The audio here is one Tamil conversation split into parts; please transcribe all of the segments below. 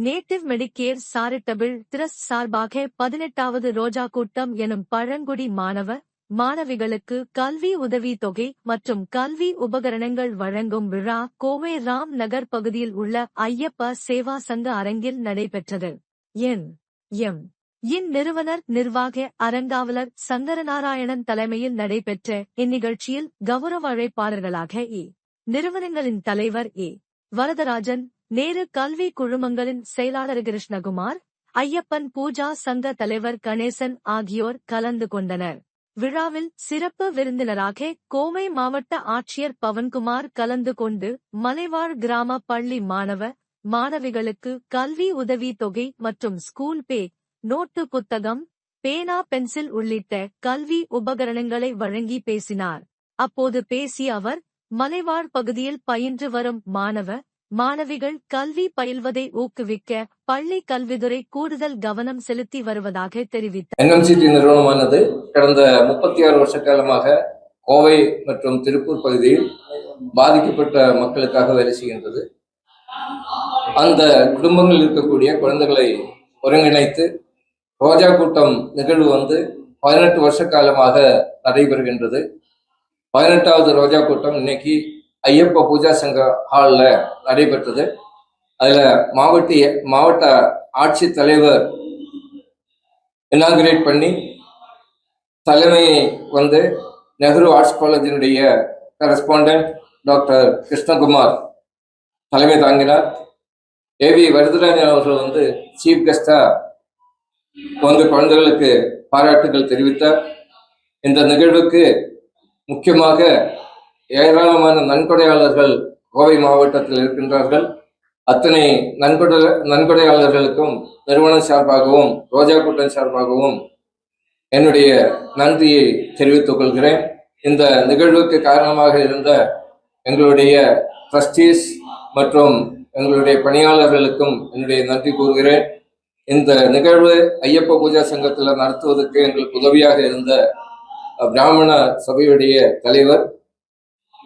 நேட்டிவ் மெடிக்கேர் சாரிட்டபிள் ட்ரஸ்ட் சார்பாக 18வது ரோஜா கூட்டம் எனும் பழங்குடி மாணவிகளுக்கு கல்வி உதவித் தொகை மற்றும் கல்வி உபகரணங்கள் வழங்கும் விழா கோவை ராம் நகர் பகுதியில் உள்ள ஐயப்ப சேவா சங்க அரங்கில் நடைபெற்றது. இந்நிறுவனர் நிர்வாக அரங்காவலர் சங்கரநாராயணன் தலைமையில் நடைபெற்ற இந்நிகழ்ச்சியில் கௌரவ அழைப்பாளர்களாக நிறுவனங்களின் தலைவர் வரதராஜன், நேரு கல்வி குழுமங்களின் செயலாளர் கிருஷ்ணகுமார், ஐயப்பன் பூஜா சங்க தலைவர் கணேசன் ஆகியோர் கலந்து கொண்டனர். விழாவில் சிறப்பு விருந்தினராக கோவை மாவட்ட ஆட்சியர் பவன்குமார் கலந்து கொண்டு மலைவாழ் கிராம பள்ளி மாணவிகளுக்கு கல்வி உதவித் தொகை மற்றும் ஸ்கூல் பேக், நோட்டு புத்தகம், பேனா பென்சில் உள்ளிட்ட கல்வி உபகரணங்களை வழங்கி பேசினார். அப்போது பேசிய அவர், மலைவாழ் பகுதியில் பயின்று வரும் மாணவிகள் கல்வி பயில்வதை ஊக்குவிக்க பள்ளி கல்வித்துறை கூடுதல் கவனம் செலுத்தி வருவதாக தெரிவித்தார். NMCT நிறுவனமானது கடந்த 36 வருஷ காலமாக கோவை மற்றும் திருப்பூர் பகுதியில் பாதிக்கப்பட்ட மக்களுக்காக வேலை செய்கின்றது. அந்த குடும்பங்களில் இருக்கக்கூடிய குழந்தைகளை ஒருங்கிணைத்து ரோஜா கூட்டம் நிகழ்வு 18 வருஷ காலமாக நடைபெறுகின்றது. 18வது ரோஜா கூட்டம் இன்னைக்கு ஐயப்ப பூஜா சங்க ஹாலில் நடைபெற்றது. அதில் மாவட்ட ஆட்சித் தலைவர் இனாகிரேட் பண்ணி, தலைமையை நெஹ்ரு ஆர்ட்ஸ் காலேஜினுடைய கரஸ்பாண்டன்ட் டாக்டர் கிருஷ்ணகுமார் தலைமை தாங்கினார். AV வரதராஜன் அவர்கள் சீஃப் கெஸ்டா குழந்தைகளுக்கு பாராட்டுகள் தெரிவித்தார். இந்த நிகழ்வுக்கு முக்கியமாக ஏராளமான நன்கொடையாளர்கள் கோவை மாவட்டத்தில் இருக்கின்றார்கள். அத்தனை நன்கொடையாளர்களுக்கும் நிறுவனம் சார்பாகவும் ரோஜா கூட்டம் சார்பாகவும் என்னுடைய நன்றியை தெரிவித்துக் கொள்கிறேன். இந்த நிகழ்வுக்கு காரணமாக இருந்த எங்களுடைய ட்ரஸ்டீஸ் மற்றும் எங்களுடைய பணியாளர்களுக்கும் என்னுடைய நன்றி கூறுகிறேன். இந்த நிகழ்வு ஐயப்ப பூஜா சங்கத்தில் நடத்துவதற்கு எங்களுக்கு உதவியாக இருந்த பிராமண சபையுடைய தலைவர்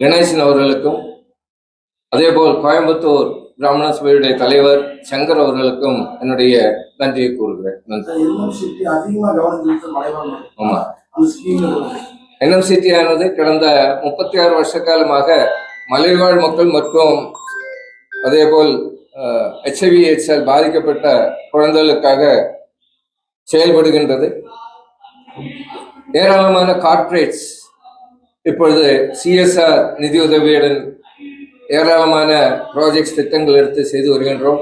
கணேசன் அவர்களுக்கும், அதேபோல் கோயம்புத்தூர் பிராமண சபையுடைய தலைவர் சங்கர் அவர்களுக்கும் என்னுடைய நன்றியை கூறுகிறேன். NMCT ஆனது கடந்த 36 வருஷ காலமாக மலைவாழ் மக்கள் மற்றும் அதேபோல் HIV/AIDS பாதிக்கப்பட்ட குழந்தைகளுக்காக செயல்படுகின்றது. ஏராளமான கார்ப்பரேட்ஸ் இப்பொழுது CSR நிதியுதவியுடன் ஏராளமான ப்ராஜெக்ட்ஸ் திட்டங்கள் எடுத்து செய்து வருகின்றோம்.